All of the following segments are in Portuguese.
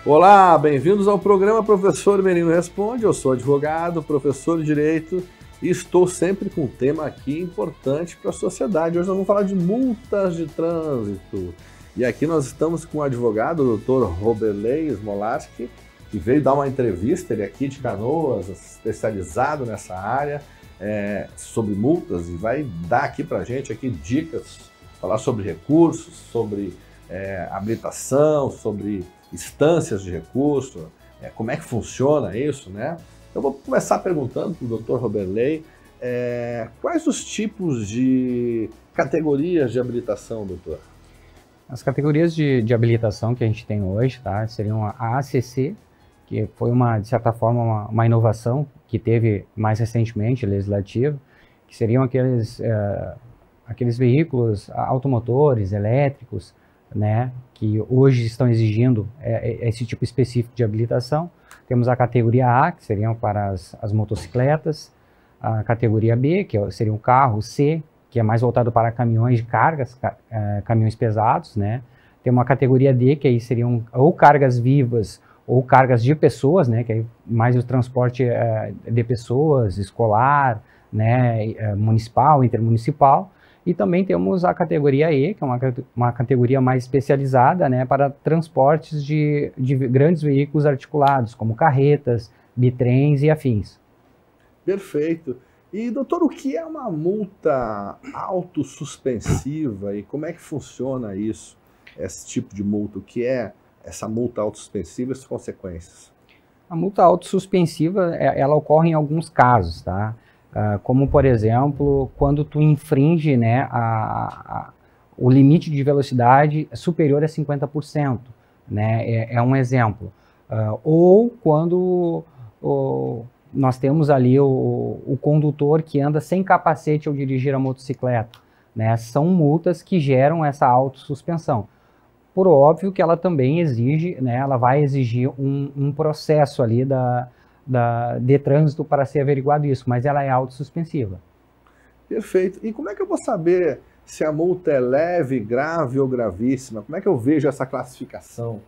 Olá, bem-vindos ao programa Professor Menino Responde. Eu sou advogado, professor de Direito e estou sempre com um tema aqui importante para a sociedade. Hoje nós vamos falar de multas de trânsito. E aqui nós estamos com o advogado, o Dr. Roberley Smolarski, que veio dar uma entrevista, ele é aqui de Canoas, especializado nessa área, sobre multas, e vai dar aqui para a gente aqui dicas, falar sobre recursos, sobre habilitação, sobre instâncias de recurso, como é que funciona isso, né? Eu vou começar perguntando para o Dr. Roberley quais os tipos de categorias de habilitação, doutor? As categorias de habilitação que a gente tem hoje, tá, seriam a ACC, que foi de certa forma, uma inovação que teve mais recentemente, legislativa, que seriam aqueles veículos automotores, elétricos, né, que hoje estão exigindo esse tipo específico de habilitação. Temos a categoria A, que seriam para as motocicletas, a categoria B, que seria o carro, C, que é mais voltado para caminhões de cargas, caminhões pesados, né. Tem uma categoria D, que aí seriam ou cargas vivas ou cargas de pessoas, né, que aí mais o transporte de pessoas, escolar, né, municipal, intermunicipal. E também temos a categoria E, que é uma categoria mais especializada, né, para transportes de grandes veículos articulados, como carretas, bitrens e afins. Perfeito. E, doutor, o que é uma multa autossuspensiva e como é que funciona isso, esse tipo de multa? O que é essa multa autossuspensiva e as consequências? A multa autossuspensiva, ela ocorre em alguns casos, tá? Como, por exemplo, quando tu infringe, né, o limite de velocidade superior a 50%, né, é um exemplo. Ou quando nós temos ali o condutor que anda sem capacete ao dirigir a motocicleta, né, são multas que geram essa autossuspensão. Por óbvio que ela também exige, né, ela vai exigir um processo ali de trânsito para ser averiguado isso, mas ela é autossuspensiva. Perfeito. E como é que eu vou saber se a multa é leve, grave ou gravíssima? Como é que eu vejo essa classificação?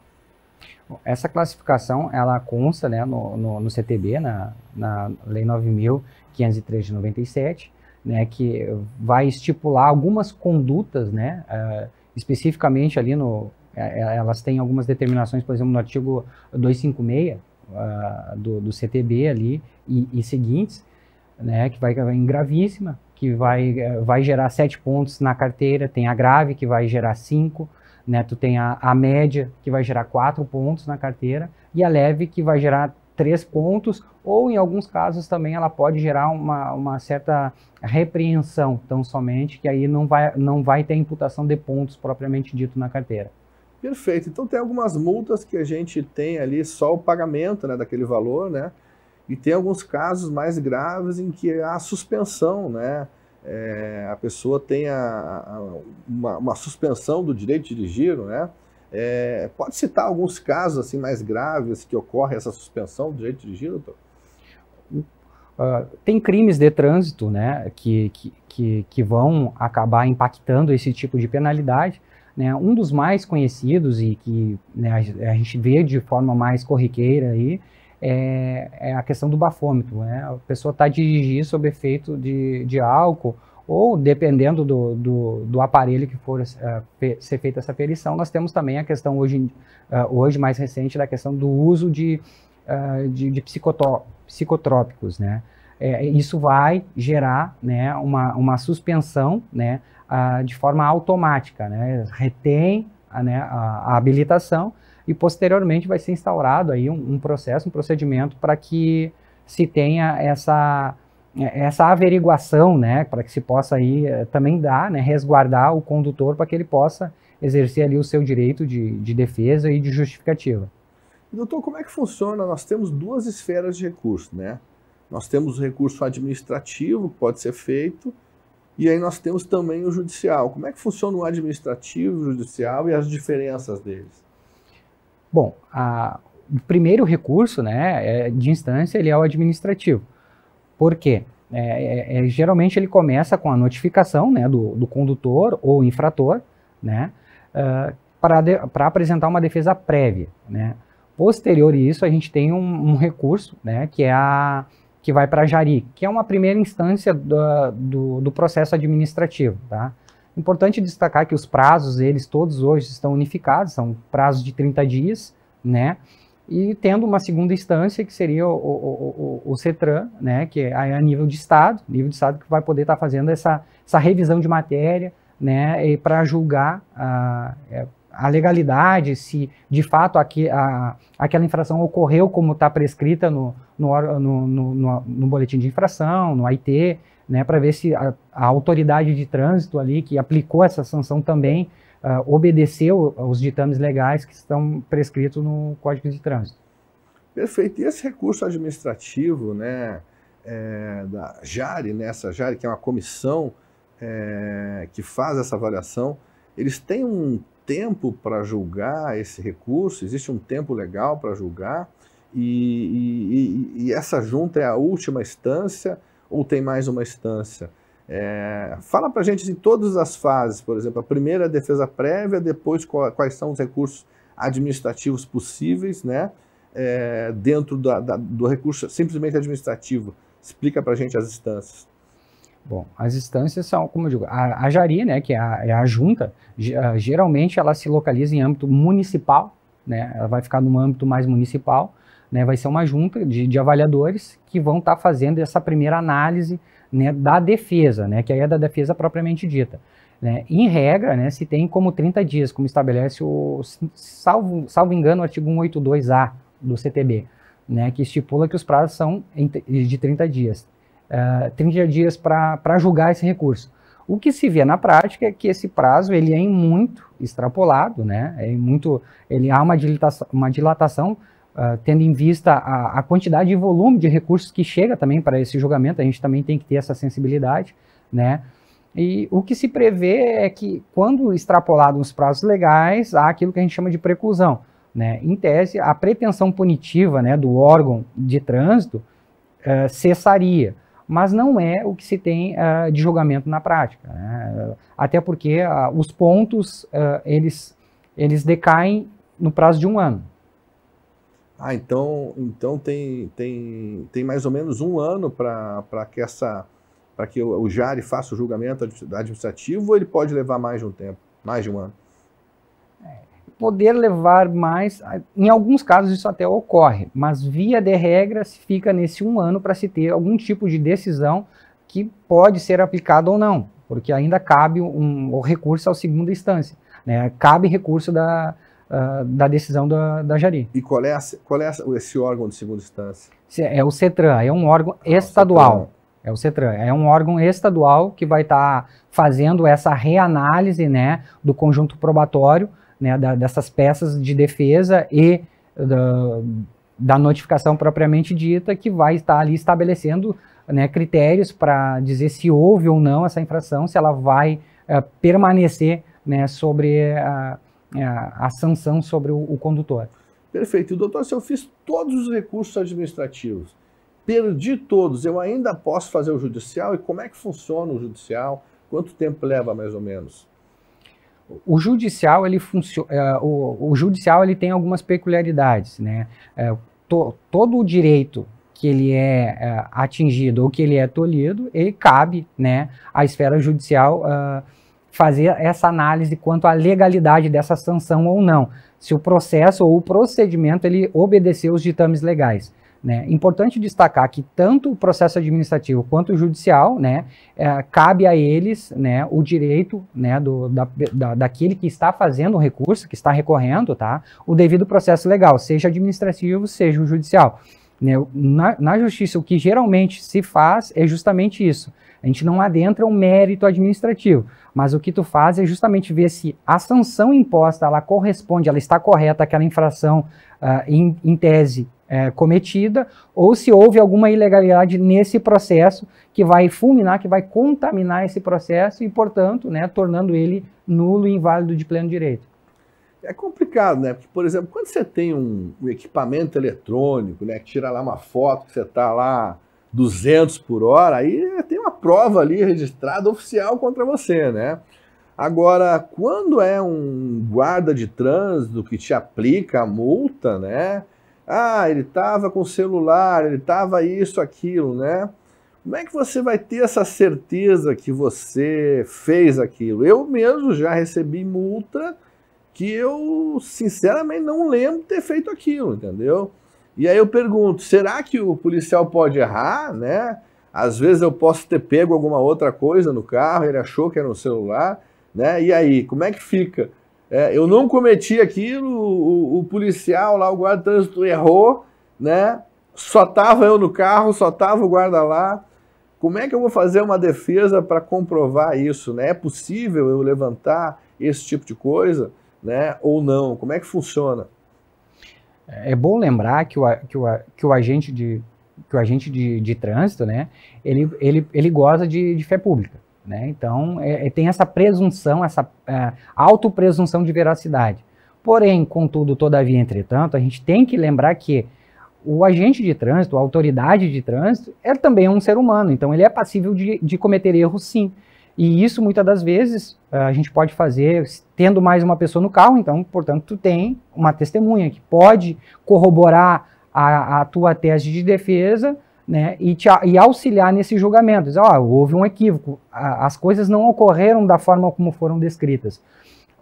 Essa classificação, ela consta, né, no CTB, na Lei 9.503 de 97, né, que vai estipular algumas condutas, né, especificamente ali elas têm algumas determinações, por exemplo, no artigo 256, do CTB ali e seguintes, né, que vai em gravíssima, que vai gerar 7 pontos na carteira, tem a grave, que vai gerar 5, né, tu tem a média, que vai gerar 4 pontos na carteira, e a leve, que vai gerar 3 pontos, ou em alguns casos também ela pode gerar uma certa repreensão, tão somente, que aí não vai ter imputação de pontos propriamente dito na carteira. Perfeito. Então tem algumas multas que a gente tem ali só o pagamento, né, daquele valor, né? E tem alguns casos mais graves em que há suspensão, né? A pessoa tem uma suspensão do direito de dirigir, né? Pode citar alguns casos assim mais graves que ocorre essa suspensão do direito de dirigir, doutor? Tem crimes de trânsito, né, que vão acabar impactando esse tipo de penalidade. Né, um dos mais conhecidos e que, né, a gente vê de forma mais corriqueira aí, é a questão do bafômetro, né? A pessoa está dirigindo sob efeito de álcool, ou dependendo do aparelho que for ser feita essa perição. Nós temos também a questão hoje mais recente da questão do uso de psicotrópicos, né? Isso vai gerar, né, uma suspensão, né, de forma automática, né? Retém a habilitação e posteriormente vai ser instaurado aí um procedimento para que se tenha essa averiguação, né, para que se possa aí também dar, né, resguardar o condutor para que ele possa exercer ali o seu direito de defesa e de justificativa. Doutor, como é que funciona? Nós temos duas esferas de recurso, né? Nós temos o recurso administrativo, que pode ser feito, e aí nós temos também o judicial. Como é que funciona o administrativo, o judicial e as diferenças deles? Bom, o primeiro recurso, né, de instância, ele é o administrativo. Por quê? Geralmente ele começa com a notificação, né, do condutor ou infrator, né, para apresentar uma defesa prévia, né. Posterior a isso, a gente tem um recurso, né, que vai para a Jari, que é uma primeira instância do processo administrativo, tá? Importante destacar que os prazos, eles todos hoje estão unificados, são prazos de 30 dias, né? E tendo uma segunda instância, que seria o CETRAN, né? Que é a nível de Estado, que vai poder estar fazendo essa revisão de matéria, né? Para julgar a legalidade, se de fato aquela infração ocorreu como está prescrita no boletim de infração, no AIT, né, para ver se a autoridade de trânsito ali que aplicou essa sanção também obedeceu aos ditames legais que estão prescritos no Código de Trânsito. Perfeito. E esse recurso administrativo, né, da Jari, né, essa Jari, que é uma comissão que faz essa avaliação, eles têm um tempo para julgar esse recurso? Existe um tempo legal para julgar? E essa junta é a última instância ou tem mais uma instância? Fala para a gente em todas as fases, por exemplo, a primeira é a defesa prévia, depois quais são os recursos administrativos possíveis, né? Dentro do recurso simplesmente administrativo. Explica para a gente as instâncias. Bom, as instâncias são, como eu digo, a Jari, né, que é a junta, geralmente ela se localiza em âmbito municipal, né? Ela vai ficar num âmbito mais municipal, né? Vai ser uma junta de avaliadores que vão estar fazendo essa primeira análise, né, da defesa, né, que aí é da defesa propriamente dita. Né? Em regra, né, se tem como 30 dias, como estabelece salvo engano, o artigo 182A do CTB, né, que estipula que os prazos são de 30 dias. 30 dias para julgar esse recurso. O que se vê na prática é que esse prazo ele é muito extrapolado, né? Ele há uma dilatação tendo em vista a quantidade e volume de recursos que chega também para esse julgamento. A gente também tem que ter essa sensibilidade, né? E o que se prevê é que, quando extrapolado os prazos legais, há aquilo que a gente chama de preclusão, né? Em tese, a pretensão punitiva, né, do órgão de trânsito cessaria, mas não é o que se tem de julgamento na prática, né? Até porque os pontos, eles decaem no prazo de 1 ano. Então tem mais ou menos 1 ano para que o Jari faça o julgamento administrativo, ou ele pode levar mais de um tempo, mais de 1 ano? Poder levar mais, em alguns casos isso até ocorre, mas via de regra se fica nesse 1 ano para se ter algum tipo de decisão que pode ser aplicada ou não, porque ainda cabe o recurso à segunda instância, né? Cabe recurso da decisão da Jari. E qual é esse órgão de segunda instância? É o CETRAN, é um órgão estadual. É o CETRAN, é um órgão estadual que vai estar fazendo essa reanálise, né, do conjunto probatório, né, dessas peças de defesa e da notificação propriamente dita, que vai estar ali estabelecendo, né, critérios para dizer se houve ou não essa infração, se ela vai permanecer, né, sobre a sanção sobre o condutor. Perfeito. Doutor, se eu fiz todos os recursos administrativos, perdi todos, eu ainda posso fazer o judicial? E como é que funciona o judicial? Quanto tempo leva, mais ou menos? O judicial, o judicial ele tem algumas peculiaridades, né? Todo o direito que ele é atingido ou que ele é tolhido, ele cabe, né, à esfera judicial fazer essa análise quanto à legalidade dessa sanção ou não, se o processo ou o procedimento ele obedeceu os ditames legais. Né? Importante destacar que tanto o processo administrativo quanto o judicial, né, cabe a eles, né, o direito, né, daquele que está fazendo o recurso, que está recorrendo, tá, o devido processo legal, seja administrativo, seja o judicial. Né? Na justiça, o que geralmente se faz é justamente isso. A gente não adentra o mérito administrativo, mas o que tu faz é justamente ver se a sanção imposta, ela corresponde, ela está correta àquela infração em tese cometida, ou se houve alguma ilegalidade nesse processo que vai fulminar, que vai contaminar esse processo e, portanto, né, tornando ele nulo e inválido de pleno direito. É complicado, né? Porque, por exemplo, quando você tem um equipamento eletrônico, né, que tira lá uma foto que você está lá 200 por hora, aí tem uma prova ali registrada oficial contra você, né? Agora, quando é um guarda de trânsito que te aplica a multa, né? Ah, ele estava com o celular, ele estava isso, aquilo, né? Como é que você vai ter essa certeza que você fez aquilo? Eu mesmo já recebi multa que eu, sinceramente, não lembro de ter feito aquilo, entendeu? E aí eu pergunto, será que o policial pode errar, né? Às vezes eu posso ter pego alguma outra coisa no carro, ele achou que era no celular, né? E aí, como é que fica? Eu não cometi aquilo, o policial lá, o guarda de trânsito errou, né? Só estava eu no carro, só estava o guarda lá. Como é que eu vou fazer uma defesa para comprovar isso, né? É possível eu levantar esse tipo de coisa, né? Ou não? Como é que funciona? É bom lembrar que o agente de trânsito, né, ele goza de fé pública, né? Então, tem essa presunção, essa autopresunção de veracidade. Porém, contudo, todavia, entretanto, a gente tem que lembrar que o agente de trânsito, a autoridade de trânsito, é também um ser humano, então ele é passível de cometer erros, sim. E isso, muitas das vezes, a gente pode fazer tendo mais uma pessoa no carro, então, portanto, tu tem uma testemunha que pode corroborar a tua tese de defesa, né, e auxiliar nesse julgamento. Dizer, houve um equívoco, as coisas não ocorreram da forma como foram descritas.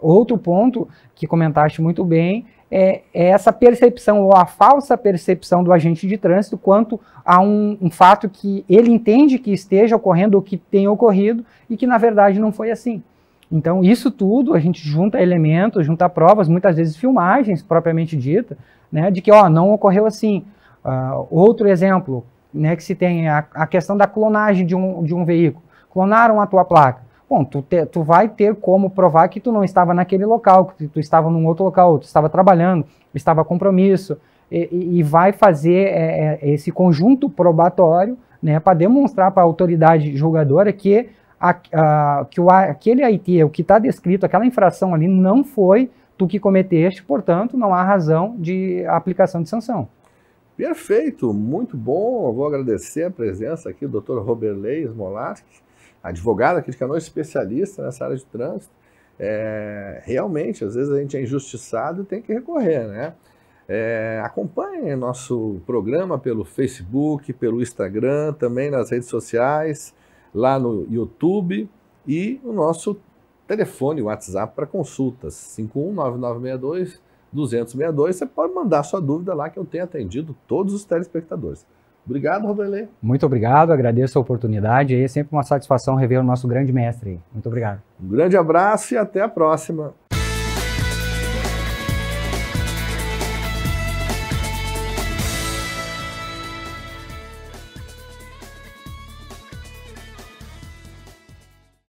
Outro ponto que comentaste muito bem é essa percepção, ou a falsa percepção do agente de trânsito quanto a um fato que ele entende que esteja ocorrendo ou que tenha ocorrido e que na verdade não foi assim. Então isso tudo a gente junta elementos, junta provas, muitas vezes filmagens propriamente dita, né, de que não ocorreu assim. Outro exemplo, né, que se tem a questão da clonagem de um veículo. Clonaram a tua placa. Bom, tu vai ter como provar que tu não estava naquele local, que tu estava num outro local, tu estava trabalhando, estava compromisso, e vai fazer esse conjunto probatório, né, para demonstrar para a autoridade julgadora que aquele IT, o que está descrito, aquela infração ali, não foi tu que cometeste, portanto, não há razão de aplicação de sanção. Perfeito, muito bom. Eu vou agradecer a presença aqui do Dr. Roberley Smolaski, advogado aqui de Canoas, especialista nessa área de trânsito. Realmente, às vezes a gente é injustiçado e tem que recorrer, né? Acompanhem nosso programa pelo Facebook, pelo Instagram, também nas redes sociais, lá no YouTube e o nosso telefone, WhatsApp para consultas, 519962-262. Você pode mandar sua dúvida lá que eu tenho atendido todos os telespectadores. Obrigado, Roberley. Muito obrigado, agradeço a oportunidade. É sempre uma satisfação rever o nosso grande mestre. Muito obrigado. Um grande abraço e até a próxima.